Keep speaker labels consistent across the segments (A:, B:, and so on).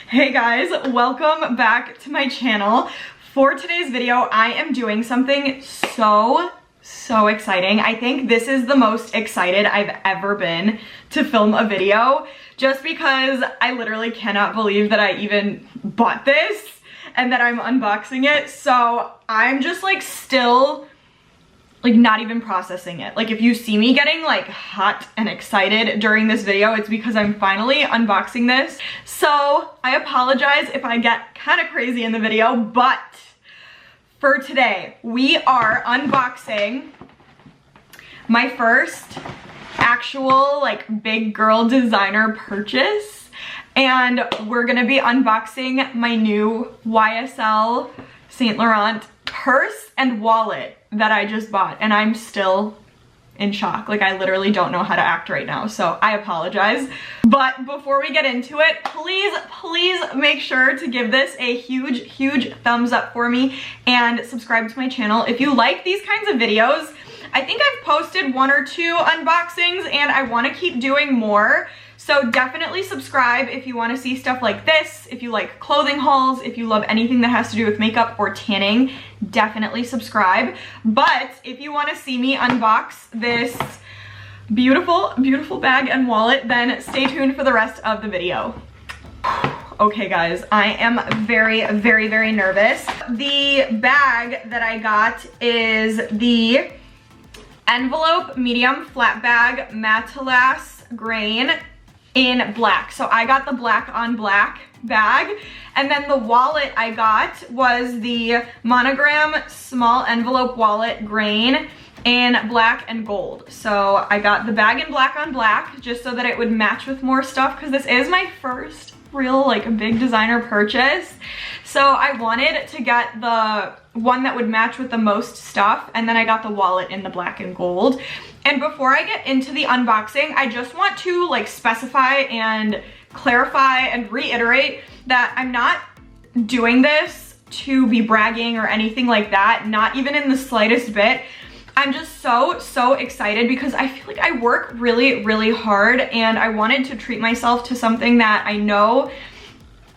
A: Hey guys, welcome back to my channel. For today's video, I am doing something so exciting. I think this is the most excited I've ever been to film a video, just because I literally cannot believe that I even bought this and that I'm unboxing it. So I'm just like still like not even processing it. Like if you see me getting like hot and excited during this video, it's because I'm finally unboxing this. So I apologize if I get kind of crazy in the video, but for today, we are unboxing my first actual like big girl designer purchase. And we're gonna be unboxing my new YSL Saint Laurent purse and wallet that I just bought, and I'm still in shock. Like I literally don't know how to act right now, so I apologize. But before we get into it, please make sure to give this a huge thumbs up for me and subscribe to my channel if you like these kinds of videos. I think I've posted 1 or 2 unboxings and I want to keep doing more. So definitely subscribe if you want to see stuff like this, if you like clothing hauls, if you love anything that has to do with makeup or tanning, definitely subscribe. But if you want to see me unbox this beautiful bag and wallet, then stay tuned for the rest of the video. Okay guys, I am very nervous. The bag that I got is the envelope medium flat bag Matalas grain in black. So I got the black on black bag, and then the wallet I got was the Monogram small envelope wallet grain in black and gold. So I got the bag in black on black just so that it would match with more stuff, because this is my first real like big designer purchase. So I wanted to get the one that would match with the most stuff, and then I got the wallet in the black and gold. And before I get into the unboxing, I just want to like specify and clarify and reiterate that I'm not doing this to be bragging or anything like that, not even in the slightest bit. I'm just so excited because I feel like I work really hard, and I wanted to treat myself to something that I know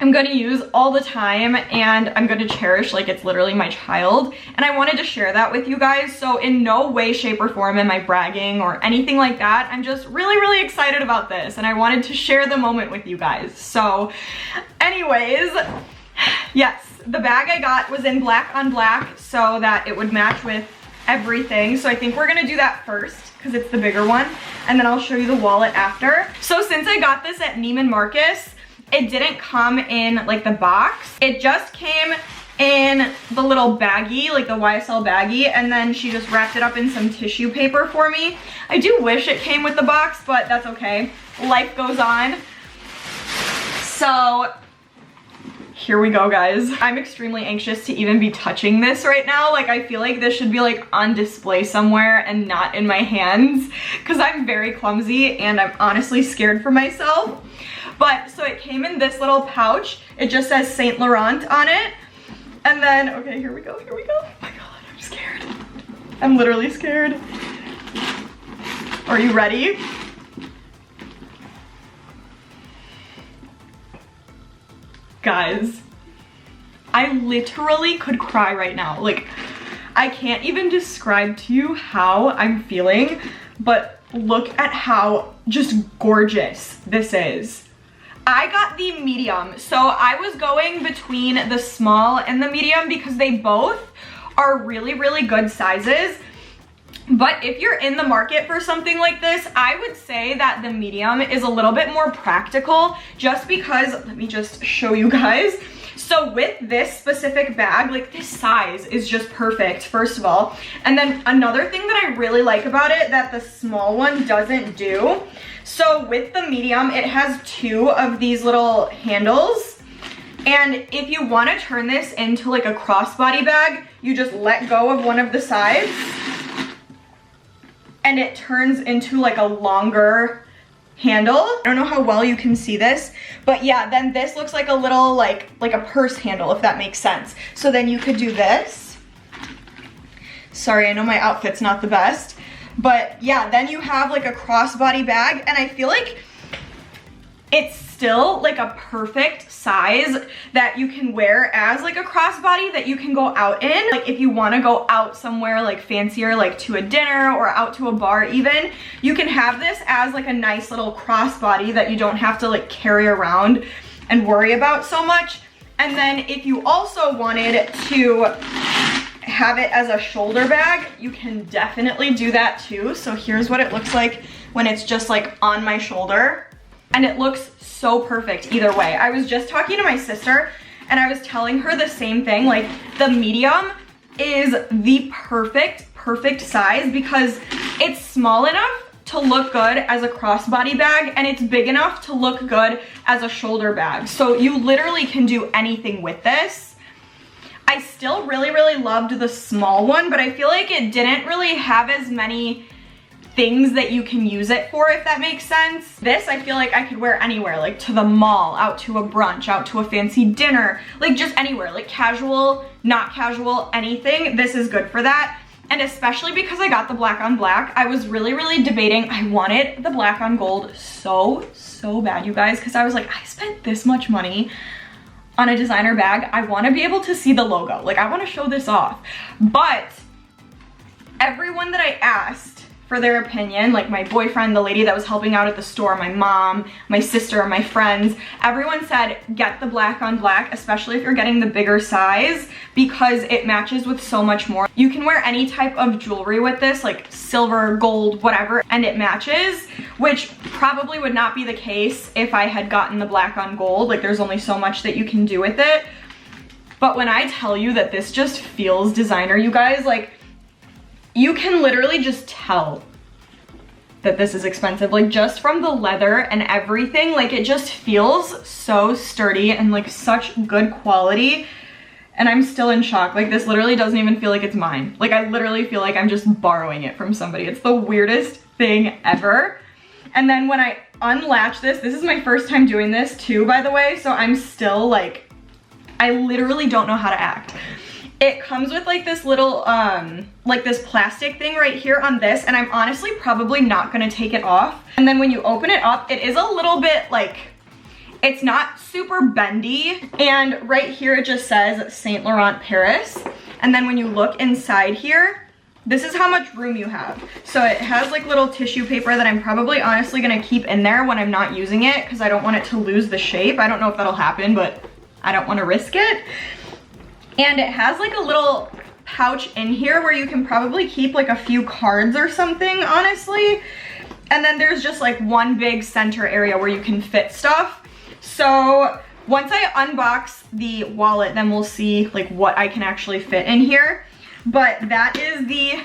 A: I'm gonna use all the time and I'm gonna cherish like it's literally my child. And I wanted to share that with you guys. So in no way, shape, or form am I bragging or anything like that. I'm just really excited about this, and I wanted to share the moment with you guys. So anyways, yes, the bag I got was in black on black so that it would match with everything. So I think we're gonna do that first because it's the bigger one, and then I'll show you the wallet after. So since I got this at Neiman Marcus, it didn't come in like the box. It just came in the little baggie, like the YSL baggie, and then she just wrapped it up in some tissue paper for me. I do wish it came with the box, but that's okay. Life goes on. So here we go, guys. I'm extremely anxious to even be touching this right now. Like I feel like this should be like on display somewhere and not in my hands, because I'm very clumsy and I'm honestly scared for myself. But so it came in this little pouch. It just says Saint Laurent on it. And then, okay, here we go. Oh my God, I'm scared. I'm literally scared. Are you ready? Guys, I literally could cry right now. Like, I can't even describe to you how I'm feeling, but look at how just gorgeous this is. I got the medium, so I was going between the small and the medium because they both are really good sizes. But if you're in the market for something like this, I would say that the medium is a little bit more practical, just because, let me just show you guys. So with this specific bag, like this size is just perfect, first of all. And then another thing that I really like about it that the small one doesn't do, so with the medium, it has 2 of these little handles. And if you want to turn this into like a crossbody bag, you just let go of one of the sides and it turns into like a longer handle. I don't know how well you can see this, but yeah, then this looks like a little like a purse handle, if that makes sense. So then you could do this. Sorry, I know my outfit's not the best, but yeah, then you have like a crossbody bag, and I feel like it's still like a perfect size that you can wear as like a crossbody that you can go out in. Like if you want to go out somewhere like fancier, like to a dinner or out to a bar even, you can have this as like a nice little crossbody that you don't have to like carry around and worry about so much. And then if you also wanted to have it as a shoulder bag, you can definitely do that too. So here's what it looks like when it's just like on my shoulder, and it looks so perfect either way. I was just talking to my sister and I was telling her the same thing, like the medium is the perfect size because it's small enough to look good as a crossbody bag and it's big enough to look good as a shoulder bag. So you literally can do anything with this. I still really loved the small one, but I feel like it didn't really have as many things that you can use it for, if that makes sense. This I feel like I could wear anywhere, like to the mall, out to a brunch, out to a fancy dinner, like just anywhere, like casual, not casual, anything. This is good for that. And especially because I got the black on black, I was really debating. I wanted the black on gold so bad, you guys, because I was like, I spent this much money on a designer bag. I want to be able to see the logo. Like I want to show this off. But everyone that I asked for their opinion, like my boyfriend, the lady that was helping out at the store, my mom, my sister, my friends, everyone said get the black on black, especially if you're getting the bigger size, because it matches with so much more. You can wear any type of jewelry with this, like silver, gold, whatever, and it matches, which probably would not be the case if I had gotten the black on gold. Like there's only so much that you can do with it. But when I tell you that this just feels designer, you guys, like you can literally just tell that this is expensive, like just from the leather and everything. Like it just feels so sturdy and like such good quality, and I'm still in shock. Like this literally doesn't even feel like it's mine. Like I literally feel like I'm just borrowing it from somebody. It's the weirdest thing ever. And then when I unlatch this is my first time doing this too, by the way, so I'm still like, I literally don't know how to act. It comes with like this little, like this plastic thing right here on this, and I'm honestly probably not gonna take it off. And then when you open it up, it is a little bit like, it's not super bendy. And right here it just says St. Laurent Paris. And then when you look inside here, this is how much room you have. So it has like little tissue paper that I'm probably honestly gonna keep in there when I'm not using it because I don't want it to lose the shape. I don't know if that'll happen, but I don't wanna risk it. And it has like a little pouch in here where you can probably keep like a few cards or something, honestly. And then there's just like one big center area where you can fit stuff. So once I unbox the wallet, then we'll see like what I can actually fit in here. But that is the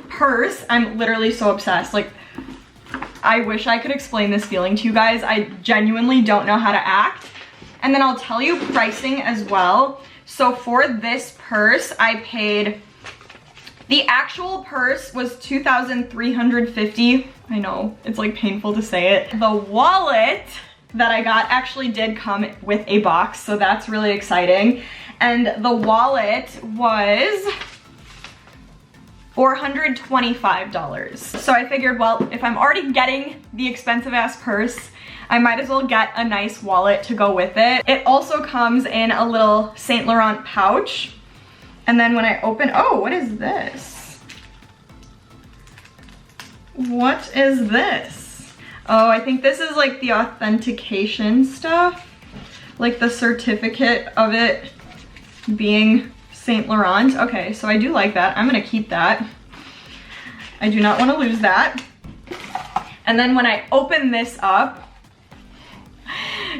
A: purse. I'm literally so obsessed. Like, I wish I could explain this feeling to you guys. I genuinely don't know how to act. And then I'll tell you pricing as well. So for this purse, I paid, the actual purse was $2,350. I know, it's like painful to say it. The wallet that I got actually did come with a box, so that's really exciting. And the wallet was $425. So I figured, well, if I'm already getting the expensive ass purse, I might as well get a nice wallet to go with it. It also comes in a little St. Laurent pouch. And then when I open, oh, what is this? What is this? Oh, I think this is like the authentication stuff. Like the certificate of it being St. Laurent. Okay, so I do like that. I'm gonna keep that. I do not want to lose that. And then when I open this up,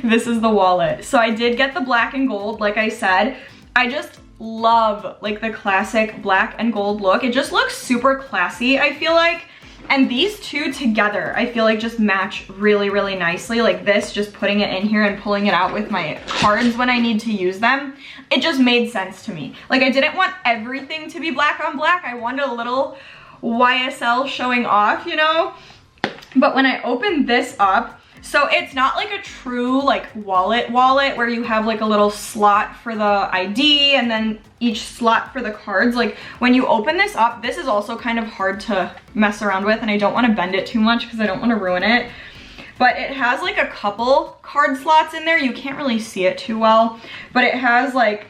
A: this is the wallet. So I did get the black and gold, like I said. I just love like the classic black and gold look. It just looks super classy, I feel like. And these two together, I feel like just match really nicely. Like this, just putting it in here and pulling it out with my cards when I need to use them. It just made sense to me. Like I didn't want everything to be black on black. I wanted a little YSL showing off, you know? But when I opened this up, so it's not like a true like wallet where you have like a little slot for the ID and then each slot for the cards. Like when you open this up, this is also kind of hard to mess around with, and I don't want to bend it too much because I don't want to ruin it. but it has like a couple card slots in there. You can't really see it too well, but it has like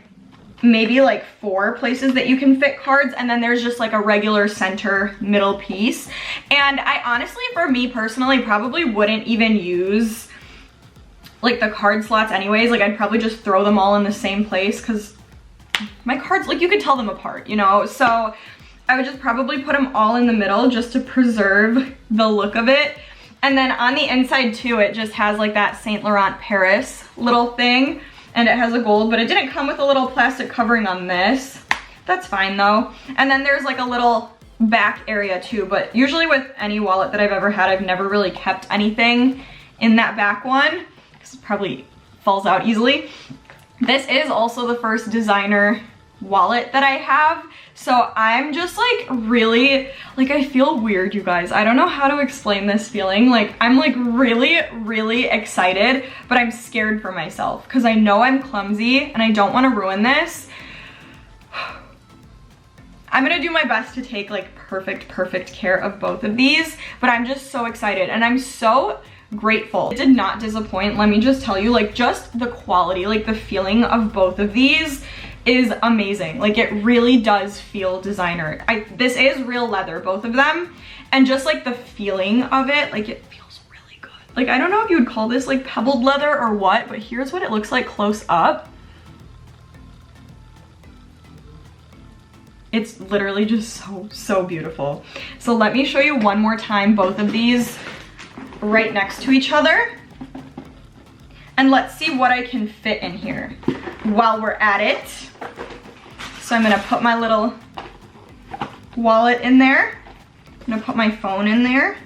A: maybe like 4 places that you can fit cards, and then there's just like a regular center middle piece. And I honestly, for me personally, probably wouldn't even use like the card slots anyways. Like I'd probably just throw them all in the same place because my cards, like you could tell them apart, you know? So I would just probably put them all in the middle just to preserve the look of it. And then on the inside too, it just has like that Saint Laurent Paris little thing, and it has a gold, but it didn't come with a little plastic covering on this. That's fine though. And then there's like a little back area too, but usually with any wallet that I've ever had, I've never really kept anything in that back one because it probably falls out easily. This is also the first designer wallet that I have, so I'm just like really, like I feel weird, you guys. I don't know how to explain this feeling. Like I'm like really excited, but I'm scared for myself because I know I'm clumsy and I don't want to ruin this. I'm gonna do my best to take like perfect care of both of these, but I'm just so excited and I'm so grateful. It did not disappoint, let me just tell you. Like just the quality, like the feeling of both of these is amazing. Like it really does feel designer. This is real leather, both of them, and just like the feeling of it, like it feels really good. Like I don't know if you would call this like pebbled leather or what, but here's what it looks like close up. It's literally just so beautiful. So let me show you one more time both of these right next to each other, and let's see what I can fit in here while we're at it. So I'm gonna put my little wallet in there. I'm gonna put my phone in there.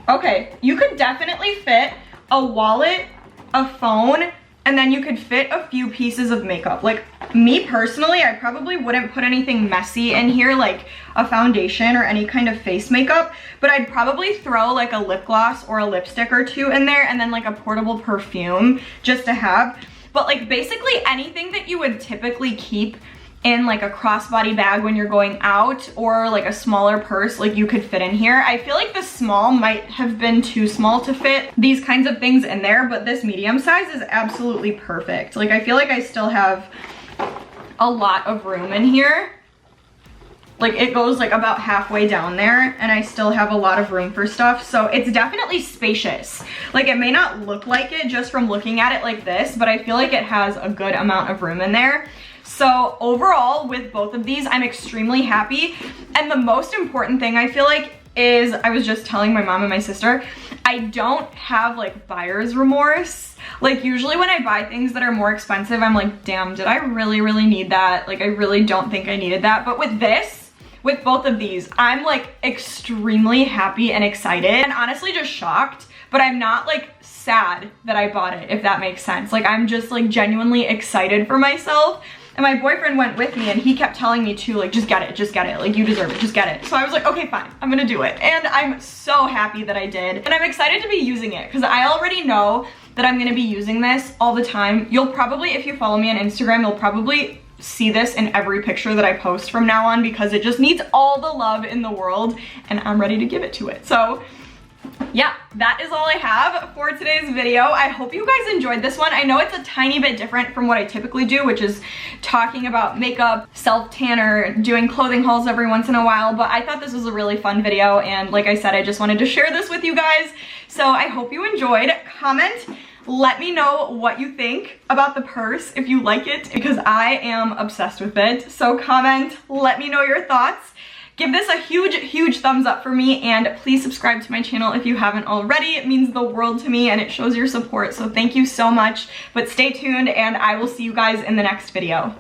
A: Okay, you could definitely fit a wallet, a phone, and then you could fit a few pieces of makeup. Like me personally, I probably wouldn't put anything messy in here, like a foundation or any kind of face makeup, but I'd probably throw like a lip gloss or a lipstick or 2 in there, and then like a portable perfume just to have. But like basically anything that you would typically keep in like a crossbody bag when you're going out, or like a smaller purse, like you could fit in here. I feel like the small might have been too small to fit these kinds of things in there, but this medium size is absolutely perfect. Like I feel like I still have a lot of room in here. Like it goes like about halfway down there, and I still have a lot of room for stuff. So it's definitely spacious. Like it may not look like it just from looking at it like this, but I feel like it has a good amount of room in there. So overall, with both of these, I'm extremely happy. And the most important thing I feel like is, I was just telling my mom and my sister, I don't have like buyer's remorse. Like usually when I buy things that are more expensive, I'm like, damn, did I really need that? Like I really don't think I needed that. But with this, with both of these, I'm like extremely happy and excited, and honestly just shocked, but I'm not like sad that I bought it, if that makes sense. Like I'm just like genuinely excited for myself. And my boyfriend went with me and he kept telling me to like, just get it, like you deserve it, just get it. So I was like, okay, fine, I'm gonna do it. And I'm so happy that I did. And I'm excited to be using it because I already know that I'm gonna be using this all the time. You'll probably, if you follow me on Instagram, you'll probably see this in every picture that I post from now on because it just needs all the love in the world and I'm ready to give it to it. So yeah, that is all I have for today's video. I hope you guys enjoyed this one. I know it's a tiny bit different from what I typically do, which is talking about makeup, self-tanner, doing clothing hauls every once in a while, but I thought this was a really fun video, and like I said, I just wanted to share this with you guys. So I hope you enjoyed. Comment, let me know what you think about the purse, if you like it, because I am obsessed with it. So comment, let me know your thoughts. Give this a huge thumbs up for me, and please subscribe to my channel if you haven't already. It means the world to me and it shows your support, so thank you so much. But stay tuned and I will see you guys in the next video.